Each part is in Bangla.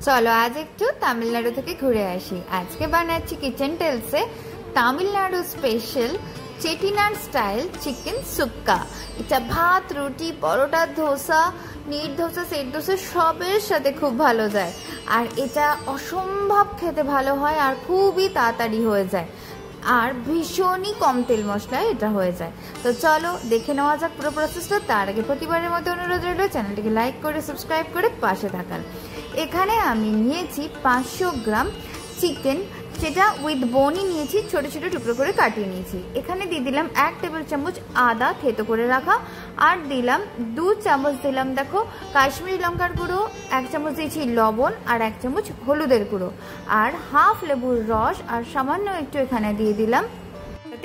চলো আজ একটু তামিলনাড়ু থেকে ঘুরে আসি। আজকে বানাচ্ছি কিচেন টেলসে Tamil Nadu special Chettinad style chicken sukka. এটা ভাত, রুটি, পরোটা, ধোসা, নিট ধোসা, সেট ধোসা সবের সাথে খুব ভালো যায়। আর এটা অসম্ভব খেতে ভালো হয় আর খুবই তাড়াতাড়ি হয়ে যায় আর ভীষণই কম তেল মশলায় এটা হয়ে যায়। তো চলো দেখে নেওয়া যাক পুরো প্রসেসটা। তার আগে প্রতিবারের মতো অনুরোধ রইল চ্যানেলটিকে লাইক করে সাবস্ক্রাইব করে পাশে থাকার। এখানে আমি নিয়েছি 500 গ্রাম চিকেন, যেটা উইথ বোনই নিয়েছি, ছোট ছোট টুকরো করে কাটিয়ে নিয়েছি। এখানে দিয়ে দিলাম 1 টেবিল চামচ আদা থেতো করে রাখা, আর দিলাম 2 চামচ দিলাম দেখো কাশ্মীরি লঙ্কার গুঁড়ো, 1 চামচ দিয়েছি লবণ, আর 1 চামচ হলুদের গুঁড়ো, আর হাফ লেবুর রস, আর সামান্য একটু এখানে দিয়ে দিলাম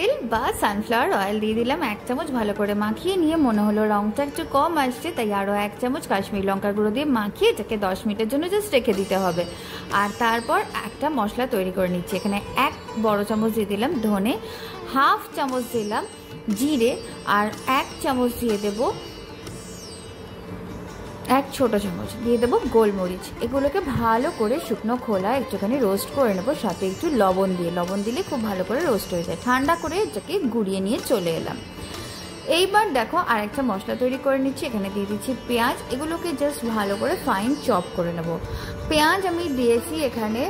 তেল বা সানফ্লাওয়ার অয়েল দিয়ে দিলাম 1 চামচ। ভালো করে মাখিয়ে নিয়ে মনে হলো রংটা একটু কম আসছে, তাই আরও 1 চামচ কাশ্মীরি লঙ্কার গুঁড়ো দিয়ে মাখিয়ে এটাকে 10 মিনিটের জন্য জাস্ট রেখে দিতে হবে। আর তারপর একটা মশলা তৈরি করে নিচ্ছি। এখানে 1 বড় চামচ দিয়ে দিলাম ধনে, হাফ চামচ দিলাম জিরে, আর 1 চামচ দিয়ে দেবো 1 ছোট চামচ দিয়ে দেবো গোলমরিচ। এগুলোকে ভালো করে শুকনো খোলা একটুখানি রোস্ট করে নেবো, সাথে একটু লবণ দিলে খুব ভালো করে রোস্ট হয়ে যায়। ঠান্ডা করে এটাকে গুঁড়িয়ে নিয়ে চলে এলাম। এইবার দেখো আরেকটা মশলা তৈরি করে নিচ্ছি। এখানে দিয়ে দিচ্ছি পেঁয়াজ, এগুলোকে জাস্ট ভালো করে ফাইন চপ করে নেব। পেঁয়াজ আমি দিয়েছি এখানে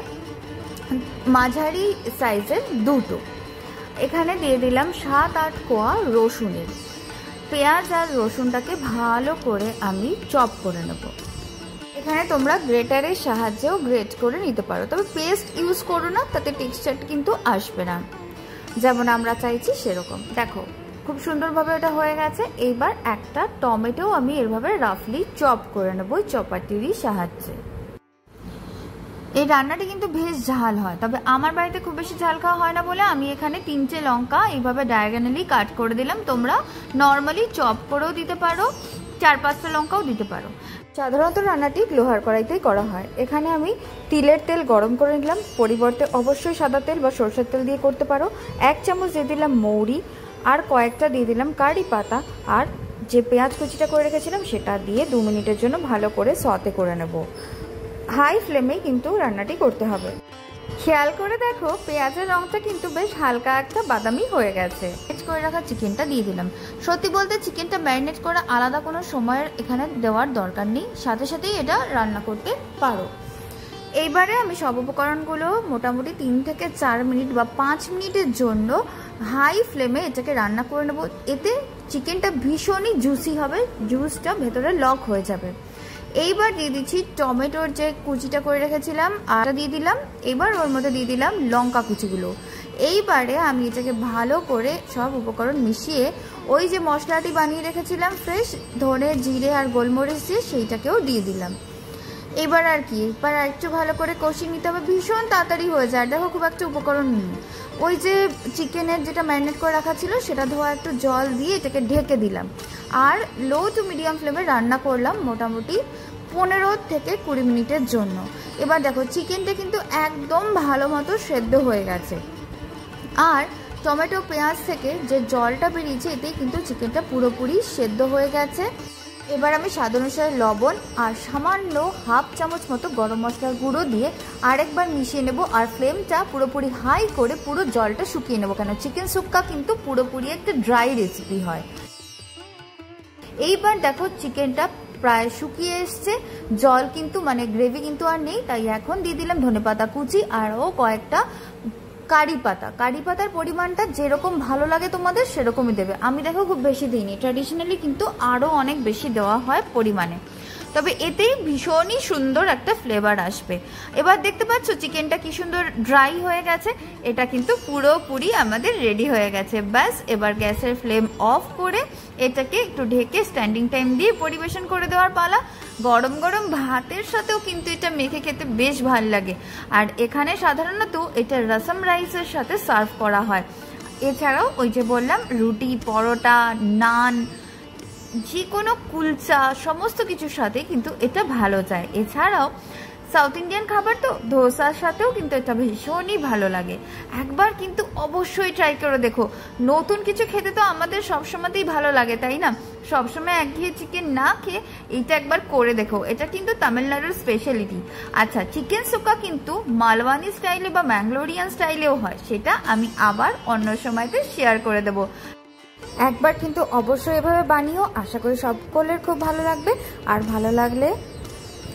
মাঝারি সাইজের দুটো। এখানে দিয়ে দিলাম 7-8 কোয়া রসুনের। পেঁয়াজ আর রসুনটাকে ভালো করে আমি চপ করে নেব। এখানে তোমরা গ্রেটারের সাহায্যেও গ্রেট করে নিতে পারো, তবে পেস্ট ইউজ করো না, তাতে টেক্সচারটা কিন্তু আসবে না যেমন আমরা চাইছি সেরকম। দেখো খুব সুন্দরভাবে এটা হয়ে গেছে। এইবার একটা টমেটো আমি এভাবে রাফলি চপ করে নেব চপারটিরই সাহায্যে। এই রান্নাটি কিন্তু বেশ ঝাল হয়, তবে আমার বাড়িতে খুব বেশি ঝাল খাওয়া হয় না বলে আমি এখানে 3টে লঙ্কা এইভাবে ডায়াগোনালি কাট করে দিলাম। তোমরা নর্মালি চপ করেও দিতে পারো, 4-5টা লঙ্কাও দিতে পারো। সাধারণত রান্নাটি লোহার কড়াইতেই করা হয়। এখানে আমি তিলের তেল গরম করে নিলাম, পরিবর্তে অবশ্যই সাদা তেল বা সরষের তেল দিয়ে করতে পারো। 1 চামচ দিয়ে দিলাম মৌরি, আর কয়েকটা দিয়ে দিলাম কারি পাতা, আর যে পেঁয়াজ কুচিটা করে রেখেছিলাম সেটা দিয়ে 2 মিনিটের জন্য ভালো করে সতে করে নেব। হাই ফ্লেমে কিন্তু রান্নাটি করতে হবে। খেয়াল করে দেখো পেঁয়াজের রংটা কিন্তু বেশ হালকা একটা বাদামি হয়ে গেছে। ম্যারিনেট করে রাখা চিকেনটা দিয়ে দিলাম। সত্যি বলতে চিকেনটা ম্যারিনেট করে আলাদা কোনো সময়ের এখানে দেওয়ার দরকার নেই, সাথে সাথেই এটা রান্না করতে পারো। এইবারে আমি সব উপকরণগুলো মোটামুটি 3 থেকে 4 মিনিট বা 5 মিনিটের জন্য হাই ফ্লেমে এটাকে রান্না করে নেব। এতে চিকেনটা ভীষণই জুসি হবে, জুসটা ভেতরে লক হয়ে যাবে। এইবার দিয়ে দিচ্ছি টমেটোর যে কুচিটা করে রেখেছিলাম আর দিয়ে দিলাম। এবার ওর মধ্যে দিয়ে দিলাম লঙ্কা কুচিগুলো। এইবারে আমি এটাকে ভালো করে সব উপকরণ মিশিয়ে ওই যে মশলাটি বানিয়ে রেখেছিলাম ফ্রেশ ধনে, জিরে আর গোলমরিচ দিয়ে, সেইটাকেও দিয়ে দিলাম। এবার আর কি, এবার একটু ভালো করে কষিয়ে নিতে হবে। ভীষণ তাড়াতাড়ি হয়ে যায়। দেখো খুব একটা উপকরণ নেই। ওই যে চিকেনের যেটা ম্যারিনেট করে রাখা ছিল সেটা ধোয়া একটু জল দিয়ে এটাকে ঢেকে দিলাম, আর লো টু মিডিয়াম ফ্লেমে রান্না করলাম মোটামুটি 15 থেকে 20 মিনিটের জন্য। এবার দেখো চিকেনটা কিন্তু একদম ভালো মতো সেদ্ধ হয়ে গেছে, আর টমেটো পেঁয়াজ থেকে যে জলটা বেরিয়েছে এতেই কিন্তু চিকেনটা পুরোপুরি সেদ্ধ হয়ে গেছে। এবার আমি স্বাদ অনুসারে লবণ আর সামান্য হাফ চামচ মতো গরম মশলার গুঁড়ো দিয়ে আরেকবার মিশিয়ে নেব, আর ফ্লেমটা পুরোপুরি হাই করে পুরো জলটা শুকিয়ে নেব, কেন চিকেন সুক্কা কিন্তু পুরোপুরি একটা ড্রাই রেসিপি হয়। এইবার দেখো চিকেনটা প্রায় শুকিয়ে এসছে, জল কিন্তু মানে গ্রেভি কিন্তু আর নেই, তাই এখন দিয়ে দিলাম ধনেপাতা কুচি আরও কয়েকটা কারি পাতা। কারি পাতার পরিমাণটা যেরকম ভালো লাগে তোমাদের সেরকমই দেবে। আমি দেখো খুব বেশি দিইনি, ট্র্যাডিশনালি কিন্তু আরও অনেক বেশি দেওয়া হয় পরিমাণে, তবে এতেই ভীষণই সুন্দর একটা ফ্লেভার আসবে। এবার দেখতে পাচ্ছ চিকেনটা কি সুন্দর ড্রাই হয়ে গেছে, এটা কিন্তু পুরোপুরি আমাদের রেডি হয়ে গেছে। ব্যাস এবার গ্যাসের ফ্লেম অফ করে এটাকে একটু ঢেকে স্ট্যান্ডিং টাইম দিয়ে পরিবেশন করে দেওয়ার পালা। গরম গরম ভাতের সাথেও কিন্তু এটা মেখে খেতে বেশ ভালো লাগে, আর এখানে সাধারণত এটা রসম রাইসের সাথে সার্ভ করা হয়। এছাড়াও ওই যে বললাম রুটি, পরোটা, নান, যে কোনো কুলচা সমস্ত কিছুর সাথে কিন্তু এটা ভালো যায়। এছাড়াও সাউথ ইন্ডিয়ান খাবার তো ধোসার সাথেও কিন্তু এটা ভীষণই ভালো লাগে। একবার কিন্তু অবশ্যই ট্রাই করে দেখো। নতুন কিছু খেতে তো আমাদের সবসময়তেই ভালো লাগে, তাই না? সবসময় একঘেয়ে চিকেন না খেয়ে এইটা একবার করে দেখো, এটা কিন্তু তামিলনাড়ুর স্পেশালিটি। আচ্ছা, চিকেন সুক্কা কিন্তু মালওয়ানি স্টাইলে বা ম্যাঙ্গলোরিয়ান স্টাইলেও হয়, সেটা আমি আবার অন্য সময়তে শেয়ার করে দেবো। একবার কিন্তু অবশ্যই এভাবে বানিও, আশা করি সকলের খুব ভালো লাগবে। আর ভালো লাগলে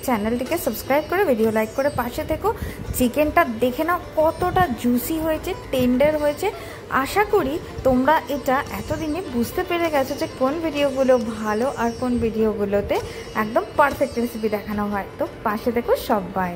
চ্যানেলটিকে সাবস্ক্রাইব করে ভিডিও লাইক করে পাশে থেকো। চিকেনটা দেখে নাও কতটা জুসি হয়েছে, টেন্ডার হয়েছে। আশা করি তোমরা এটা এতদিনে বুঝতে পেরে গেছো যে কোন ভিডিওগুলো ভালো আর কোন ভিডিওগুলোতে একদম পারফেক্ট রেসিপি দেখানো হয়। তো পাশে থেকো সবাই।